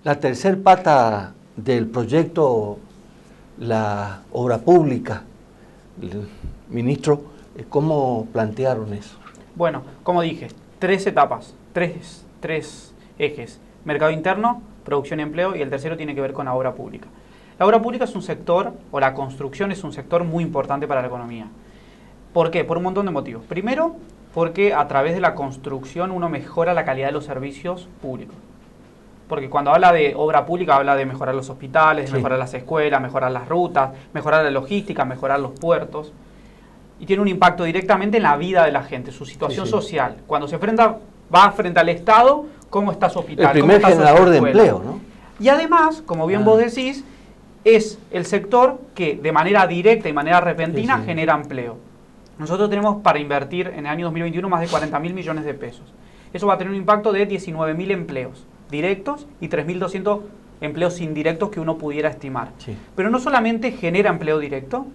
La tercer pata del proyecto, la obra pública, ministro, ¿cómo plantearon eso? Bueno, como dije, 3 etapas, tres ejes: mercado interno, producción y empleo, y el tercero tiene que ver con la obra pública. La obra pública es un sector, o la construcción es un sector muy importante para la economía. ¿Por qué? Por un montón de motivos. Primero, porque a través de la construcción uno mejora la calidad de los servicios públicos. Porque cuando habla de obra pública habla de mejorar los hospitales, de mejorar las escuelas, mejorar las rutas, mejorar la logística, mejorar los puertos. Y tiene un impacto directamente en la vida de la gente, su situación social. Cuando se va frente al Estado, ¿cómo está su hospital? El primer generador de empleo, ¿no? Y además, como bien vos decís, es el sector que de manera directa y manera repentina genera empleo. Nosotros tenemos para invertir en el año 2021 más de 40.000 millones de pesos. Eso va a tener un impacto de 19.000 empleos directos y 3.200 empleos indirectos que uno pudiera estimar. Pero no solamente genera empleo directo,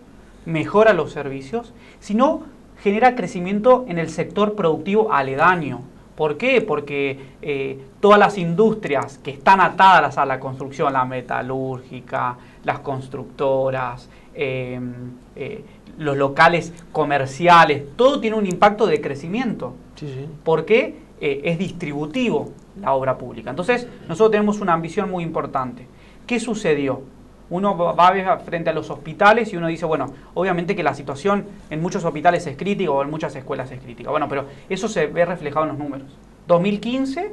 mejora los servicios, sino genera crecimiento en el sector productivo aledaño. ¿Por qué? Porque todas las industrias que están atadas a la construcción, la metalúrgica, las constructoras, los locales comerciales, todo tiene un impacto de crecimiento. Porque es distributivo la obra pública. Entonces, nosotros tenemos una ambición muy importante. ¿Qué sucedió? Uno va a ver frente a los hospitales y uno dice, bueno, obviamente que la situación en muchos hospitales es crítica o en muchas escuelas es crítica. Bueno, pero eso se ve reflejado en los números. 2015,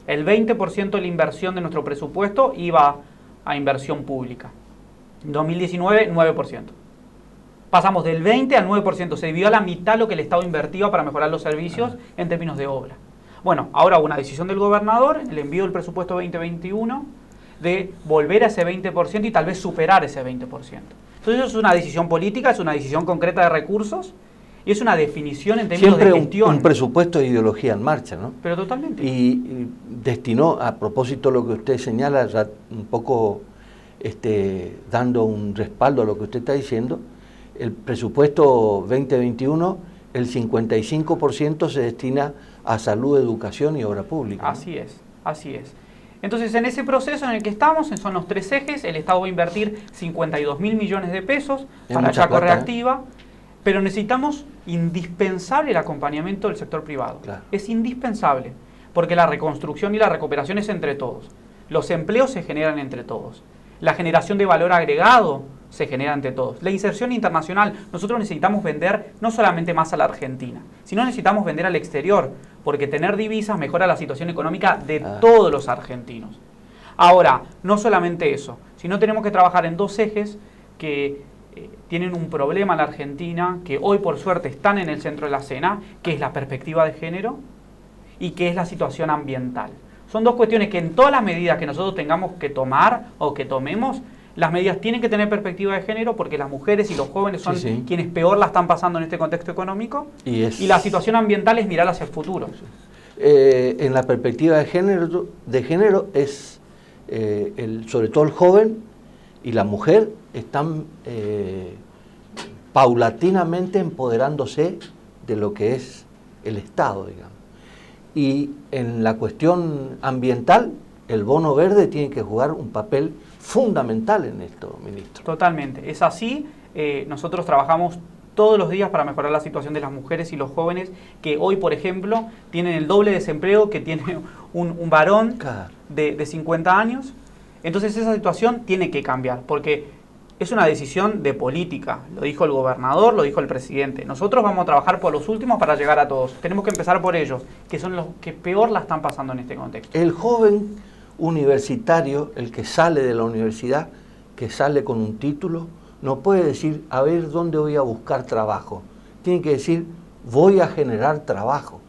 el 20% de la inversión de nuestro presupuesto iba a inversión pública. 2019, 9%. Pasamos del 20 al 9%. Se dividió a la mitad lo que el Estado invertía para mejorar los servicios en términos de obra. Bueno, ahora hubo una decisión del gobernador, el envío del presupuesto 2021, de volver a ese 20% y tal vez superar ese 20%. Entonces eso es una decisión política, es una decisión concreta de recursos y es una definición en términos de gestión. Siempre un presupuesto de ideología en marcha, ¿no? Pero totalmente. Y destinó, a propósito de lo que usted señala, ya un poco dando un respaldo a lo que usted está diciendo, el presupuesto 2021, el 55% se destina a salud, educación y obra pública, ¿no? Así es, así es. Entonces, en ese proceso en el que estamos, son los 3 ejes, el Estado va a invertir 52.000 millones de pesos para Chaco Reactiva, pero necesitamos indispensable el acompañamiento del sector privado. Es indispensable, porque la reconstrucción y la recuperación es entre todos. Los empleos se generan entre todos. La generación de valor agregado se genera entre todos. La inserción internacional, nosotros necesitamos vender no solamente más a la Argentina, sino necesitamos vender al exterior, porque tener divisas mejora la situación económica de todos los argentinos. Ahora, no solamente eso, sino tenemos que trabajar en 2 ejes que tienen un problema en la Argentina, que hoy por suerte están en el centro de la escena, que es la perspectiva de género y que es la situación ambiental. Son 2 cuestiones que en todas las medidas que nosotros tengamos que tomar o que tomemos, las medidas tienen que tener perspectiva de género porque las mujeres y los jóvenes son quienes peor la están pasando en este contexto económico y la situación ambiental es mirar hacia el futuro. En la perspectiva de género es, sobre todo el joven y la mujer están paulatinamente empoderándose de lo que es el Estado, digamos. Y en la cuestión ambiental, el bono verde tiene que jugar un papel fundamental en esto, ministro. Totalmente, es así. Nosotros trabajamos todos los días para mejorar la situación de las mujeres y los jóvenes que hoy, por ejemplo, tienen el doble desempleo que tiene un varón de 50 años. Entonces esa situación tiene que cambiar, porque es una decisión de política. Lo dijo el gobernador, lo dijo el presidente. Nosotros vamos a trabajar por los últimos para llegar a todos. Tenemos que empezar por ellos, que son los que peor la están pasando en este contexto. El joven universitario, el que sale de la universidad, que sale con un título, no puede decir, a ver dónde voy a buscar trabajo. Tiene que decir, voy a generar trabajo.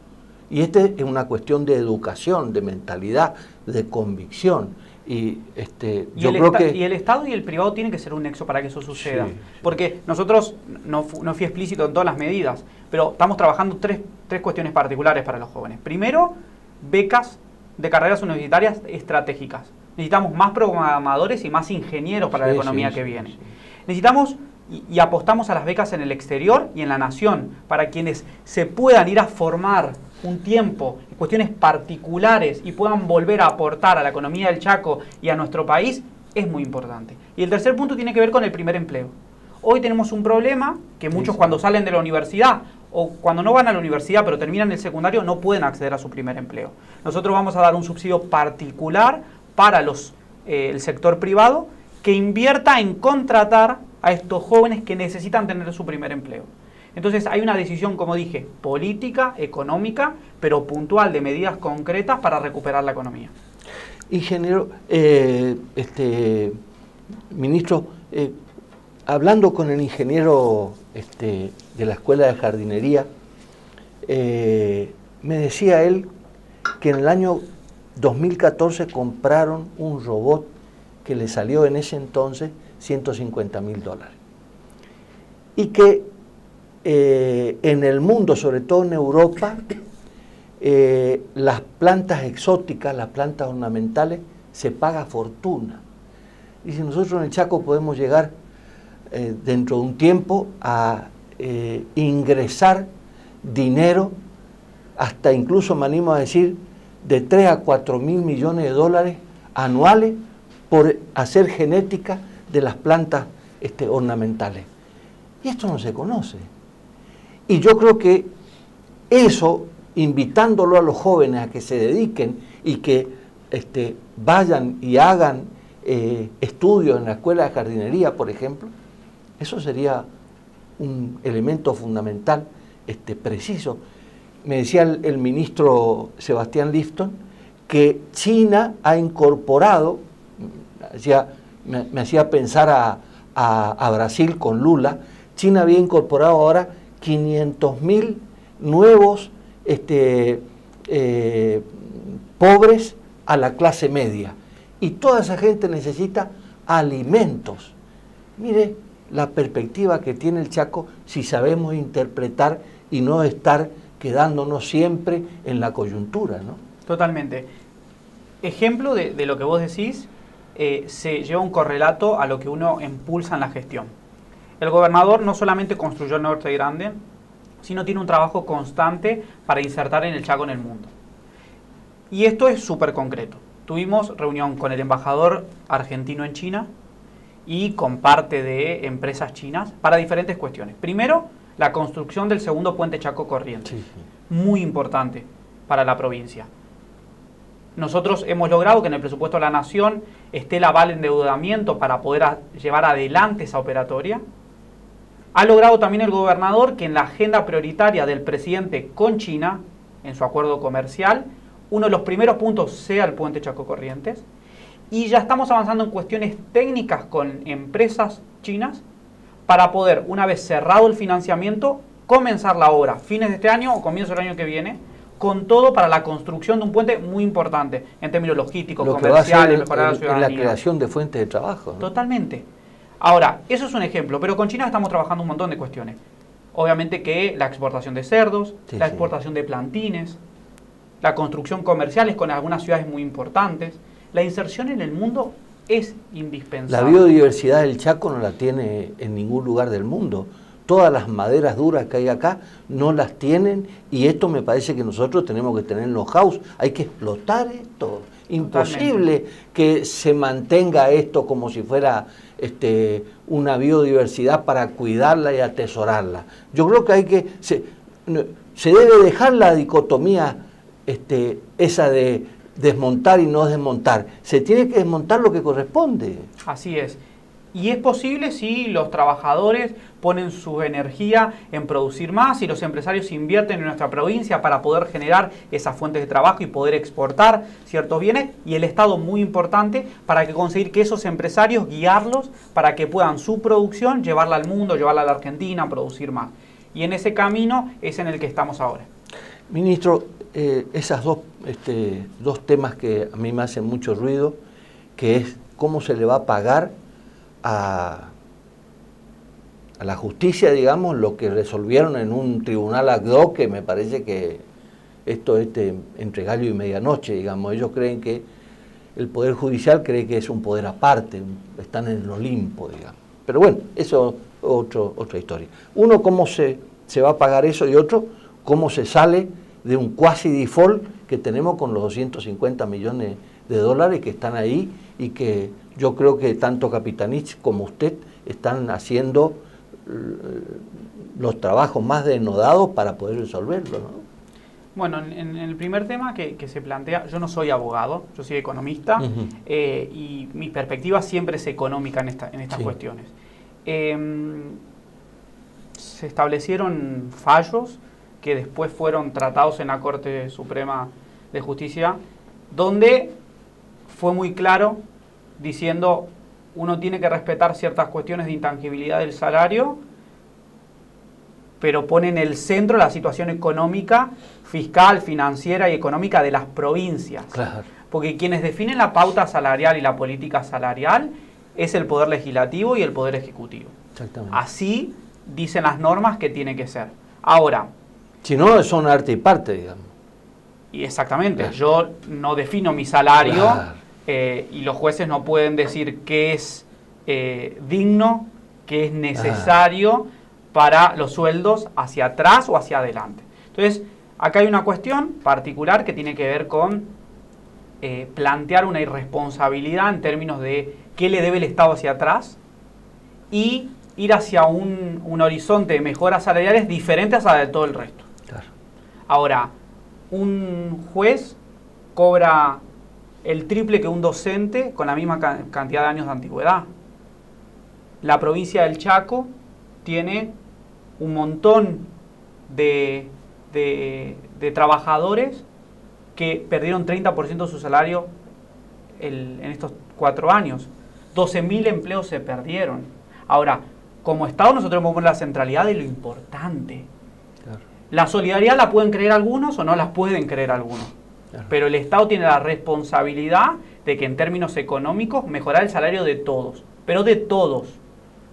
Y esta es una cuestión de educación, de mentalidad, de convicción. Y el Estado y el privado tienen que ser un nexo para que eso suceda. Porque nosotros, no fui explícito en todas las medidas, pero estamos trabajando tres cuestiones particulares para los jóvenes. Primero, becas de carreras universitarias estratégicas. Necesitamos más programadores y más ingenieros para la economía que viene. Necesitamos y apostamos a las becas en el exterior y en la nación, para quienes se puedan ir a formar un tiempo en cuestiones particulares y puedan volver a aportar a la economía del Chaco y a nuestro país, es muy importante. Y el tercer punto tiene que ver con el primer empleo. Hoy tenemos un problema que muchos cuando salen de la universidad o cuando no van a la universidad pero terminan el secundario no pueden acceder a su primer empleo. Nosotros vamos a dar un subsidio particular para el sector privado que invierta en contratar a estos jóvenes que necesitan tener su primer empleo. Entonces hay una decisión, como dije, política, económica, pero puntual de medidas concretas para recuperar la economía. Ingeniero, ministro, hablando con el ingeniero de la Escuela de Jardinería, me decía él que en el año 2014 compraron un robot que le salió en ese entonces $150.000. Y que en el mundo, sobre todo en Europa, las plantas exóticas, las plantas ornamentales, se paga fortuna. Y si nosotros en el Chaco podemos llegar dentro de un tiempo a ingresar dinero, hasta incluso me animo a decir, de 3 a 4 mil millones de dólares anuales por hacer genética de las plantas ornamentales. Y esto no se conoce. Y yo creo que eso, invitándolo a los jóvenes a que se dediquen y que vayan y hagan estudios en la Escuela de Jardinería, por ejemplo, eso sería un elemento fundamental, preciso. Me decía el ministro Sebastián Lifton que China ha incorporado, me hacía pensar a Brasil con Lula. China había incorporado ahora 500.000 nuevos pobres a la clase media. Y toda esa gente necesita alimentos. Mire la perspectiva que tiene el Chaco si sabemos interpretar y no estar quedándonos siempre en la coyuntura, ¿no? Totalmente. Ejemplo de lo que vos decís, se lleva un correlato a lo que uno impulsa en la gestión. El gobernador no solamente construyó el Norte Grande, sino tiene un trabajo constante para insertar en el Chaco en el mundo. Y esto es súper concreto. Tuvimos reunión con el embajador argentino en China y con parte de empresas chinas para diferentes cuestiones. Primero, la construcción del segundo puente Chaco Corrientes. Sí. Muy importante para la provincia. Nosotros hemos logrado que en el presupuesto de la Nación esté el aval endeudamiento para poder llevar adelante esa operatoria. Ha logrado también el gobernador que en la agenda prioritaria del presidente con China, en su acuerdo comercial, uno de los primeros puntos sea el puente Chaco Corrientes. Y ya estamos avanzando en cuestiones técnicas con empresas chinas para poder, una vez cerrado el financiamiento, comenzar la obra fines de este año o comienzo del año que viene, con todo para la construcción de un puente muy importante en términos logísticos, comerciales, mejorar la ciudadanía. La creación de fuentes de trabajo, ¿no? Totalmente. Ahora, eso es un ejemplo, pero con China estamos trabajando un montón de cuestiones. Obviamente que la exportación de cerdos, la exportación de plantines, la construcción comerciales con algunas ciudades muy importantes, la inserción en el mundo es indispensable. La biodiversidad del Chaco no la tiene en ningún lugar del mundo. Todas las maderas duras que hay acá no las tienen y esto me parece que nosotros tenemos que tener know-how. Hay que explotar esto. Imposible que se mantenga esto como si fuera una biodiversidad para cuidarla y atesorarla. Yo creo que se debe dejar la dicotomía esa de desmontar y no desmontar. Se tiene que desmontar lo que corresponde. Así es. Y es posible si los trabajadores ponen su energía en producir más y los empresarios invierten en nuestra provincia para poder generar esas fuentes de trabajo y poder exportar ciertos bienes, y el Estado, muy importante, para que conseguir que esos empresarios, guiarlos para que puedan su producción llevarla al mundo, llevarla a la Argentina, producir más. Y en ese camino es en el que estamos ahora. Ministro, esas dos temas que a mí me hacen mucho ruido, que es cómo se le va a pagar a la justicia, digamos, lo que resolvieron en un tribunal ad hoc, que me parece que esto es entre gallo y medianoche, digamos. Ellos creen que el Poder Judicial cree que es un poder aparte, están en el Olimpo, digamos. Pero bueno, eso es otra historia. Uno, cómo se va a pagar eso, y otro, cómo se sale de un cuasi default que tenemos con los 250 millones de dólares que están ahí y que yo creo que tanto Capitanich como usted están haciendo los trabajos más denodados para poder resolverlo, ¿no? Bueno, en el primer tema que se plantea, yo no soy abogado, yo soy economista, y mi perspectiva siempre es económica en estas cuestiones. Se establecieron fallos que después fueron tratados en la Corte Suprema de Justicia, donde fue muy claro diciendo uno tiene que respetar ciertas cuestiones de intangibilidad del salario, pero pone en el centro la situación económica, fiscal, financiera y económica de las provincias. Claro. Porque quienes definen la pauta salarial y la política salarial es el Poder Legislativo y el Poder Ejecutivo. Exactamente. Así dicen las normas que tiene que ser. Ahora... Si no, son arte y parte, digamos. Y exactamente, claro. Yo no defino mi salario, claro. Y los jueces no pueden decir qué es digno, qué es necesario para los sueldos hacia atrás o hacia adelante. Entonces, acá hay una cuestión particular que tiene que ver con plantear una irresponsabilidad en términos de qué le debe el Estado hacia atrás y ir hacia un horizonte de mejoras salariales diferentes a la de todo el resto. Claro. Ahora, un juez cobra el triple que un docente con la misma cantidad de años de antigüedad. La provincia del Chaco tiene un montón de trabajadores que perdieron 30% de su salario en estos 4 años. 12.000 empleos se perdieron. Ahora, como Estado nosotros tenemos la centralidad de lo importante. Claro. La solidaridad la pueden creer algunos o no la pueden creer algunos. Claro. Pero el Estado tiene la responsabilidad de que en términos económicos mejorar el salario de todos. Pero de todos.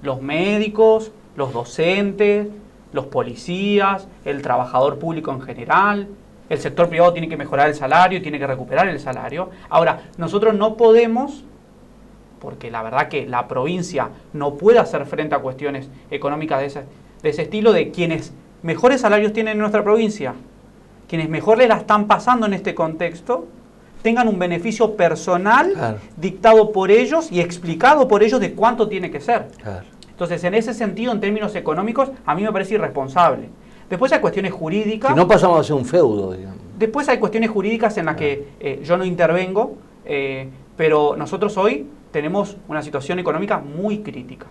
Los médicos, los docentes, los policías, el trabajador público en general. El sector privado tiene que mejorar el salario y tiene que recuperar el salario. Ahora, nosotros no podemos... porque la verdad que la provincia no puede hacer frente a cuestiones económicas de ese estilo, de quienes mejores salarios tienen en nuestra provincia, quienes mejor les la están pasando en este contexto, tengan un beneficio personal claro. dictado por ellos y explicado por ellos de cuánto tiene que ser. Claro. Entonces, en ese sentido, en términos económicos, a mí me parece irresponsable. Después hay cuestiones jurídicas... Si no pasamos a ser un feudo, digamos. Después hay cuestiones jurídicas en las que yo no intervengo, pero nosotros hoy tenemos una situación económica muy crítica.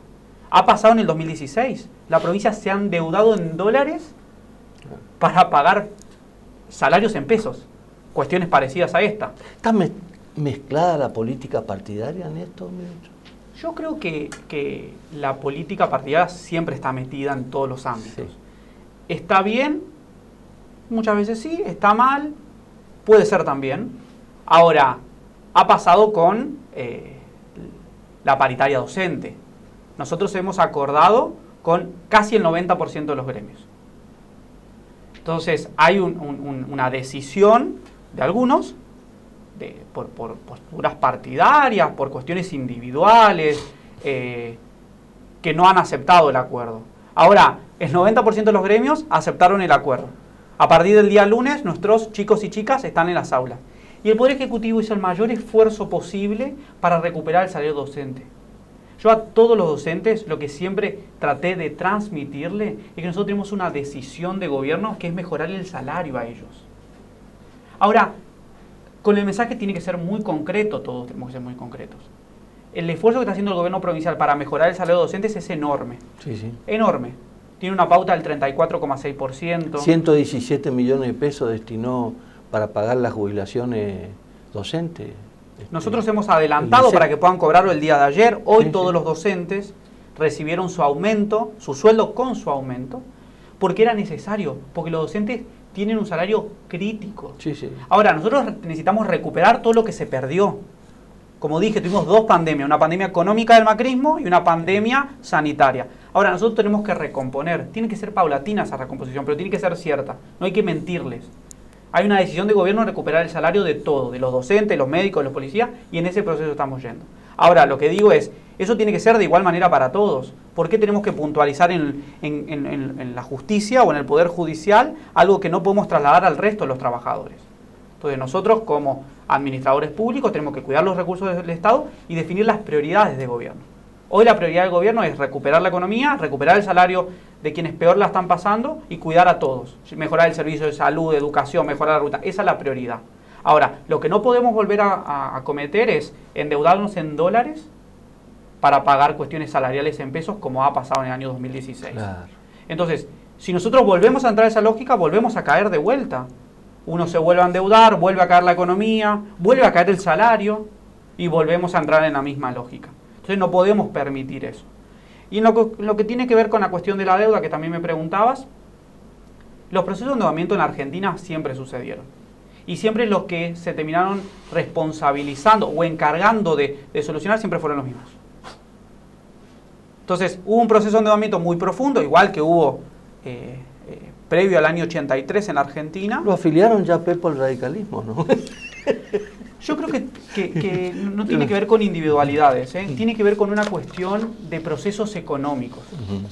Ha pasado en el 2016. La provincia se ha endeudado en dólares para pagar salarios en pesos. Cuestiones parecidas a esta. ¿Está mezclada la política partidaria en estos minutos? Yo creo que la política partidaria siempre está metida en todos los ámbitos. Sí. ¿Está bien? Muchas veces sí. ¿Está mal? Puede ser también. Ahora, ha pasado con... la paritaria docente. Nosotros hemos acordado con casi el 90% de los gremios. Entonces, hay una decisión de algunos, por posturas partidarias, por cuestiones individuales, que no han aceptado el acuerdo. Ahora, el 90% de los gremios aceptaron el acuerdo. A partir del día lunes, nuestros chicos y chicas están en las aulas. Y el Poder Ejecutivo hizo el mayor esfuerzo posible para recuperar el salario docente. Yo a todos los docentes lo que siempre traté de transmitirle es que nosotros tenemos una decisión de gobierno que es mejorar el salario a ellos. Ahora, con el mensaje tiene que ser muy concreto, todos tenemos que ser muy concretos. El esfuerzo que está haciendo el gobierno provincial para mejorar el salario de docentes es enorme. Sí, sí. Enorme. Tiene una pauta del 34,6%. 117 millones de pesos destinó para pagar las jubilaciones docentes. Nosotros hemos adelantado para que puedan cobrarlo el día de ayer. Hoy todos los docentes recibieron su aumento, su sueldo con su aumento, porque era necesario, porque los docentes tienen un salario crítico. Sí, sí. Ahora, nosotros necesitamos recuperar todo lo que se perdió. Como dije, tuvimos 2 pandemias, una pandemia económica del macrismo y una pandemia sanitaria. Ahora, nosotros tenemos que recomponer. Tiene que ser paulatina esa recomposición, pero tiene que ser cierta. No hay que mentirles. Hay una decisión de gobierno de recuperar el salario de todos, de los docentes, los médicos, los policías, y en ese proceso estamos yendo. Ahora, lo que digo es, eso tiene que ser de igual manera para todos. ¿Por qué tenemos que puntualizar en la justicia o en el Poder Judicial algo que no podemos trasladar al resto de los trabajadores? Entonces nosotros como administradores públicos tenemos que cuidar los recursos del Estado y definir las prioridades de gobierno. Hoy la prioridad del gobierno es recuperar la economía, recuperar el salario de quienes peor la están pasando y cuidar a todos. Mejorar el servicio de salud, de educación, mejorar la ruta. Esa es la prioridad. Ahora, lo que no podemos volver a cometer es endeudarnos en dólares para pagar cuestiones salariales en pesos como ha pasado en el año 2016. Claro. Entonces, si nosotros volvemos a entrar en esa lógica, volvemos a caer de vuelta. Uno se vuelve a endeudar, vuelve a caer la economía, vuelve a caer el salario y volvemos a entrar en la misma lógica. Entonces no podemos permitir eso. Y en lo que tiene que ver con la cuestión de la deuda, que también me preguntabas, los procesos de endeudamiento en Argentina siempre sucedieron. Y siempre los que se terminaron responsabilizando o encargando de solucionar siempre fueron los mismos. Entonces hubo un proceso de endeudamiento muy profundo, igual que hubo previo al año 83 en la Argentina. Lo afiliaron ya Pepo al radicalismo, ¿no? Yo creo que no tiene que ver con individualidades, ¿eh? Tiene que ver con una cuestión de procesos económicos.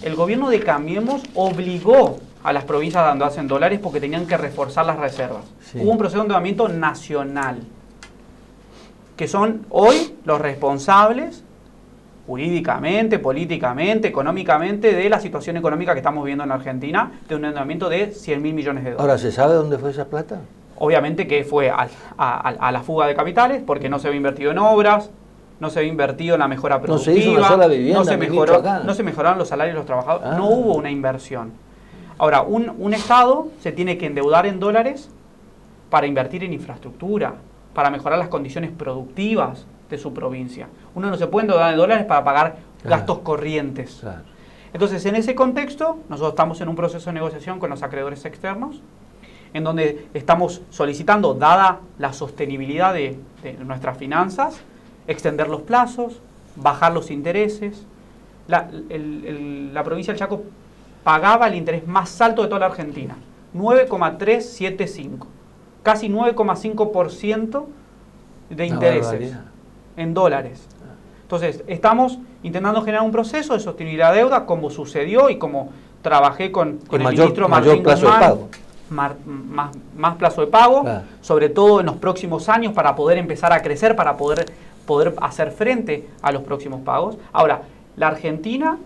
El gobierno de Cambiemos obligó a las provincias a endeudarse en dólares porque tenían que reforzar las reservas. Sí. Hubo un proceso de endeudamiento nacional, que son hoy los responsables jurídicamente, políticamente, económicamente, de la situación económica que estamos viendo en Argentina, de un endeudamiento de 100.000 millones de dólares. Ahora, ¿se sabe dónde fue esa plata? Obviamente que fue a la fuga de capitales, porque no se había invertido en obras, no se había invertido en la mejora productiva, no se hizo una sola vivienda, no se mejoraron los salarios de los trabajadores, no hubo una inversión. Ahora, un Estado se tiene que endeudar en dólares para invertir en infraestructura, para mejorar las condiciones productivas de su provincia. Uno no se puede endeudar en dólares para pagar gastos corrientes. Claro. Entonces, en ese contexto, nosotros estamos en un proceso de negociación con los acreedores externos, en donde estamos solicitando, dada la sostenibilidad de nuestras finanzas, extender los plazos, bajar los intereses. La provincia del Chaco pagaba el interés más alto de toda la Argentina, 9,375, casi 9,5% de intereses en dólares. Entonces, estamos intentando generar un proceso de sostenibilidad de deuda, como sucedió y como trabajé con el ministro Martín Guzmán. Más plazo de pago, sobre todo en los próximos años para poder empezar a crecer, para poder hacer frente a los próximos pagos. Ahora, la Argentina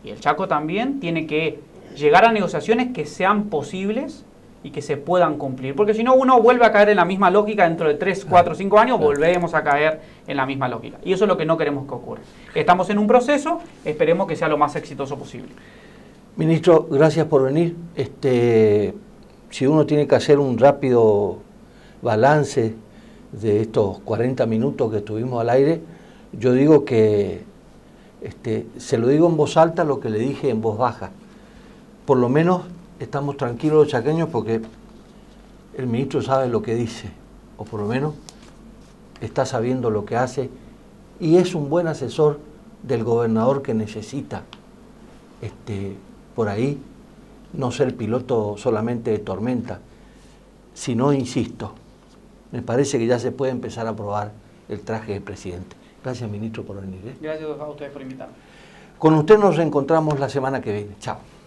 y el Chaco también tiene que llegar a negociaciones que sean posibles y que se puedan cumplir, porque si no uno vuelve a caer en la misma lógica dentro de 3, 4, 5 años, volvemos a caer en la misma lógica. Y eso es lo que no queremos que ocurra. Estamos en un proceso, esperemos que sea lo más exitoso posible. Ministro, gracias por venir. Si uno tiene que hacer un rápido balance de estos 40 minutos que estuvimos al aire, yo digo que, se lo digo en voz alta lo que le dije en voz baja. Por lo menos estamos tranquilos los chaqueños porque el ministro sabe lo que dice, o por lo menos está sabiendo lo que hace, y es un buen asesor del gobernador que necesita por ahí no ser piloto solamente de tormenta, sino, insisto, me parece que ya se puede empezar a probar el traje de presidente. Gracias, ministro, por venir. Gracias a ustedes por invitarme. Con usted nos reencontramos la semana que viene. Chao.